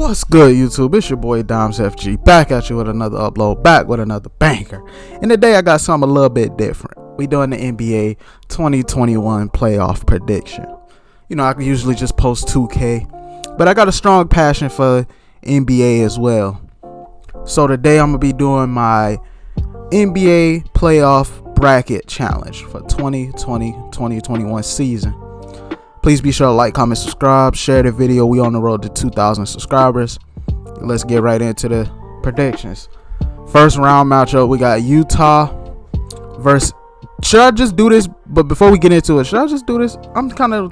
What's good, YouTube? It's your boy Doms FG, back at you with another upload, back with another banger. And today I got something a little bit different. We doing the NBA 2021 playoff prediction. You know, I usually just post 2K, but I got a strong passion for NBA as well. So today I'm gonna be doing my NBA playoff bracket challenge for 2020-2021 season. Please be sure to like, comment, subscribe, share the video. We on the road to 2,000 subscribers. Let's get right into the predictions. First round matchup, we got Utah versus... Should I just do this? But before we get into it, should I just do this? I'm kind of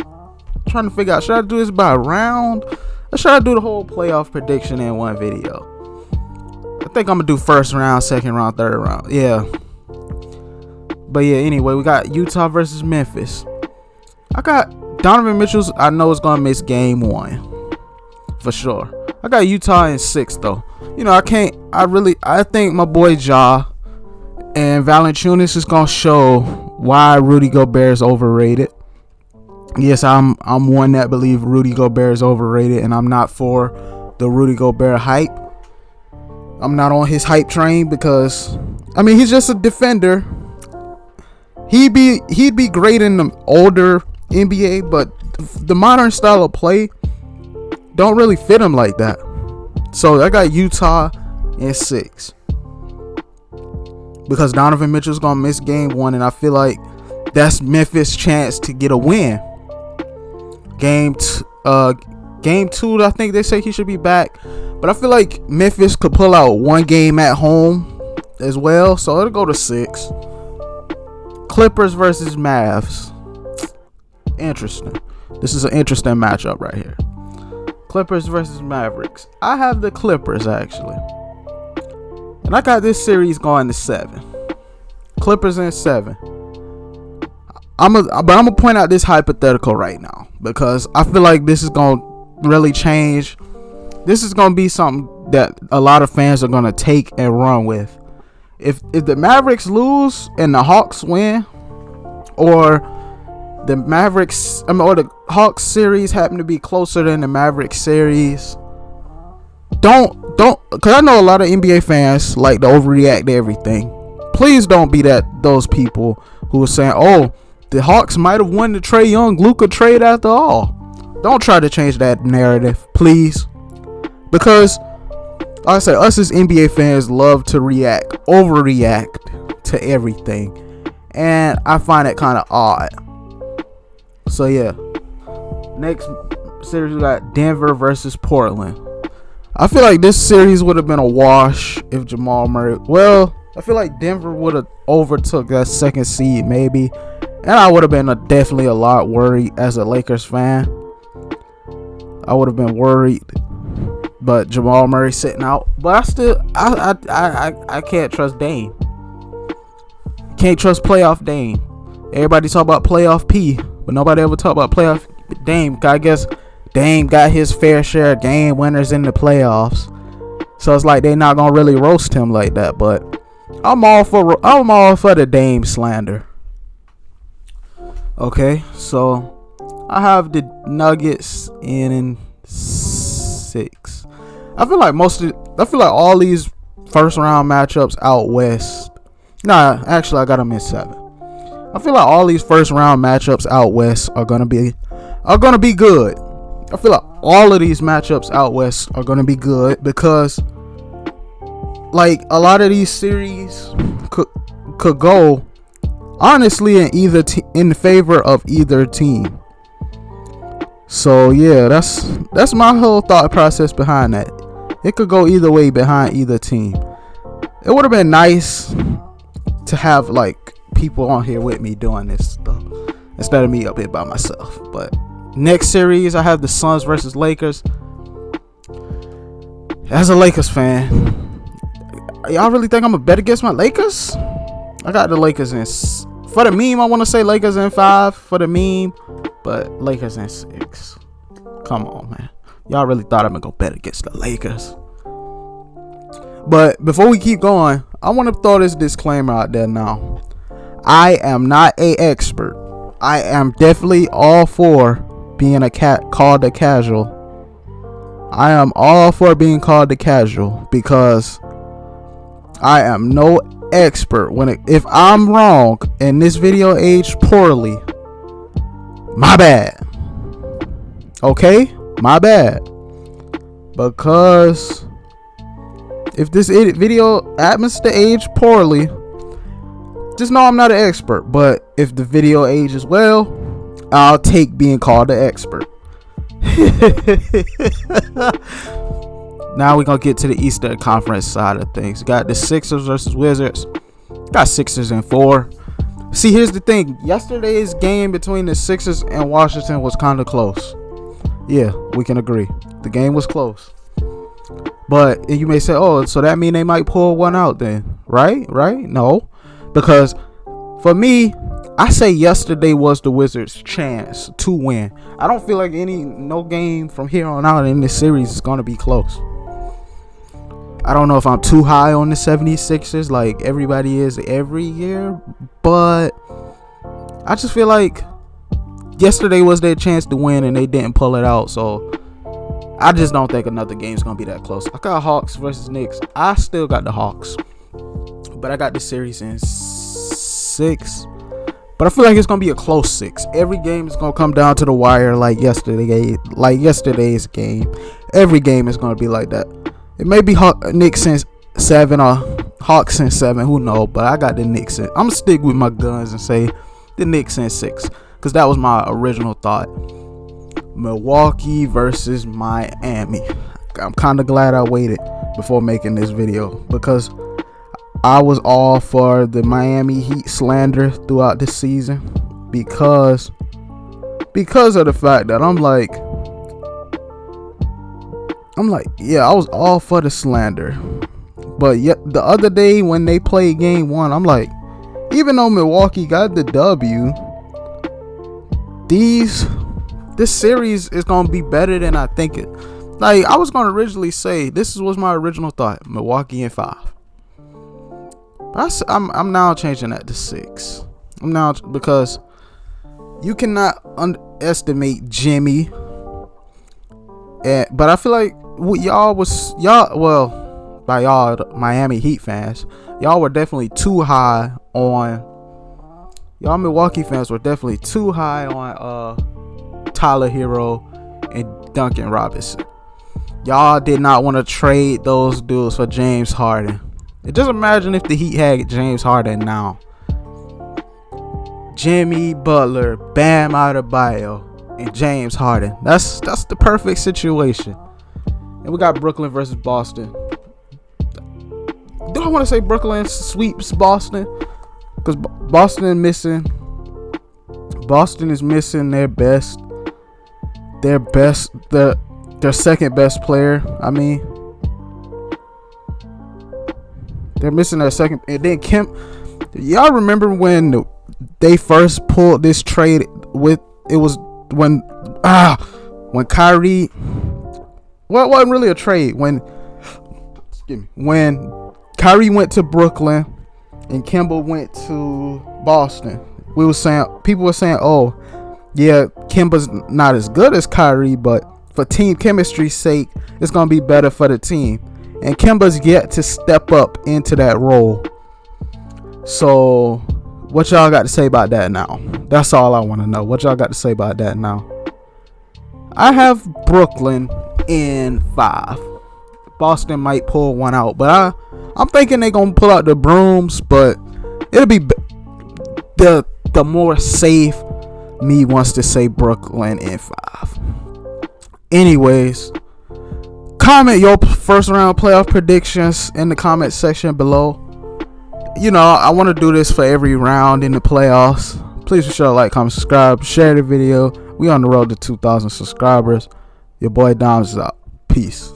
trying to figure out, should I do this by round? Or should I do the whole playoff prediction in one video? I think I'm going to do first round, second round, third round. Yeah. But yeah, anyway, we got Utah versus Memphis. I got Donovan Mitchell's, I know it's going to miss game 1. For sure. I got Utah in 6, though. You know, I think my boy Ja and Valanciunas is going to show why Rudy Gobert is overrated. Yes, I'm one that believe Rudy Gobert is overrated, and I'm not for the Rudy Gobert hype. I'm not on his hype train because, I mean, he's just a defender. He'd be great in the older NBA, but the modern style of play don't really fit him like that. So I got Utah in 6 because Donovan Mitchell's gonna miss game 1, and I feel like that's Memphis' chance to get a win. Game 2, I think they say he should be back, but I feel like Memphis could pull out one game at home as well, so it'll go to 6. Clippers versus Mavs. Interesting. This is an interesting matchup right here. Clippers versus Mavericks. I have the Clippers actually, and I got this series going to 7. Clippers in 7. But I'm gonna point out this hypothetical right now because I feel like this is gonna really change. This is gonna be something that a lot of fans are gonna take and run with. If the Mavericks lose and the Hawks win, or the Mavericks, or the Hawks series happen to be closer than the Mavericks series, don't, because I know a lot of NBA fans like to overreact to everything. Please don't be those people who are saying, "Oh, the Hawks might have won the Trae Young Luka trade after all." Don't try to change that narrative, please, because like I said, us as NBA fans love to overreact to everything, and I find it kind of odd. So yeah, next series we got Denver versus Portland. I feel like this series would have been a wash if Jamal Murray. Well, I feel like Denver would have overtook that second seed maybe, and I would have been definitely a lot worried as a Lakers fan. I would have been worried, but Jamal Murray sitting out. But I can't trust Dame. Can't trust playoff Dame. Everybody talk about playoff P, but nobody ever talk about playoff Dame. I guess Dame got his fair share of game winners in the playoffs, so it's like they not gonna really roast him like that. But I'm all for the Dame slander. Okay, so I have the Nuggets in 6. I feel like all these first round matchups out west. Nah, actually I got them in 7. I feel like all these first round matchups out west are gonna be good. I feel like all of these matchups out west are gonna be good because, like, a lot of these series could go honestly in favor of either team. So yeah, that's my whole thought process behind that. It could go either way behind either team. It would have been nice to have like people on here with me doing this stuff instead of me up here by myself. But next series I have the Suns versus Lakers. As a Lakers fan, y'all really think I'm gonna bet against my Lakers? I got the Lakers in, for the meme I want to say Lakers in 5 for the meme, but Lakers in 6. Come on, man. Y'all really thought I'm gonna go bet against the Lakers? But before we keep going, I want to throw this disclaimer out there now. I am not an expert. I am definitely all for being called a casual. I am all for being called the casual because I am no expert if I'm wrong and this video aged poorly, my bad. Okay? My bad. Because if this video happens to age poorly, just know I'm not an expert. But if the video ages well, I'll take being called an expert. Now we're gonna get to the Eastern Conference side of things. Got the Sixers versus Wizards. Got Sixers in 4. See, here's the thing. Yesterday's game between the Sixers and Washington was kind of close. Yeah, we can agree. The game was close. But you may say, oh, so that mean they might pull one out then, right? No, because for me, I say yesterday was the Wizards' chance to win. I don't feel like no game from here on out in this series is going to be close. I don't know if I'm too high on the 76ers like everybody is every year, but I just feel like yesterday was their chance to win and they didn't pull it out. So I just don't think another game's going to be that close. I got Hawks versus Knicks. I still got the Hawks, but I got the series in 6. But I feel like it's going to be a close 6. Every game is going to come down to the wire like yesterday's game. Every game is going to be like that. It may be Knicks in 7 or Hawks in 7. Who knows? But I got the Knicks in. I'm going to stick with my guns and say the Knicks in 6. Because that was my original thought. Milwaukee versus Miami. I'm kind of glad I waited before making this video. Because I was all for the Miami Heat slander throughout the season because of the fact that I'm like, yeah, I was all for the slander. But yet the other day when they played game 1, I'm like, even though Milwaukee got the W, this series is going to be better than I think it. Like, I was going to originally say, this was my original thought, Milwaukee in 5. I'm now changing that to 6. Because you cannot underestimate Jimmy. But I feel like by y'all Miami Heat fans, y'all were definitely too high on. Y'all Milwaukee fans were definitely too high on Tyler Hero and Duncan Robinson. Y'all did not want to trade those dudes for James Harden. Just imagine if the Heat had James Harden now. Jimmy Butler, Bam Adebayo, and James Harden. That's the perfect situation. And we got Brooklyn versus Boston. Do I want to say Brooklyn sweeps Boston? Because Boston is missing their second best player. I mean, they're missing their second. And then y'all remember when they first pulled this trade with, it was when Kyrie, well, it wasn't really a trade. When Kyrie went to Brooklyn and Kemba went to Boston, people were saying, oh, yeah, Kemba's not as good as Kyrie, but for team chemistry's sake, it's going to be better for the team. And Kemba's yet to step up into that role. So, what y'all got to say about that now? That's all I want to know. What y'all got to say about that now? I have Brooklyn in 5. Boston might pull one out, but I'm thinking they're going to pull out the brooms, but it'll be the more safe me wants to say Brooklyn in 5. Anyways, comment your first round playoff predictions in the comment section below. You know, I want to do this for every round in the playoffs. Please be sure to like, comment, subscribe, share the video. We on the road to 2,000 subscribers. Your boy Dom's out. Peace.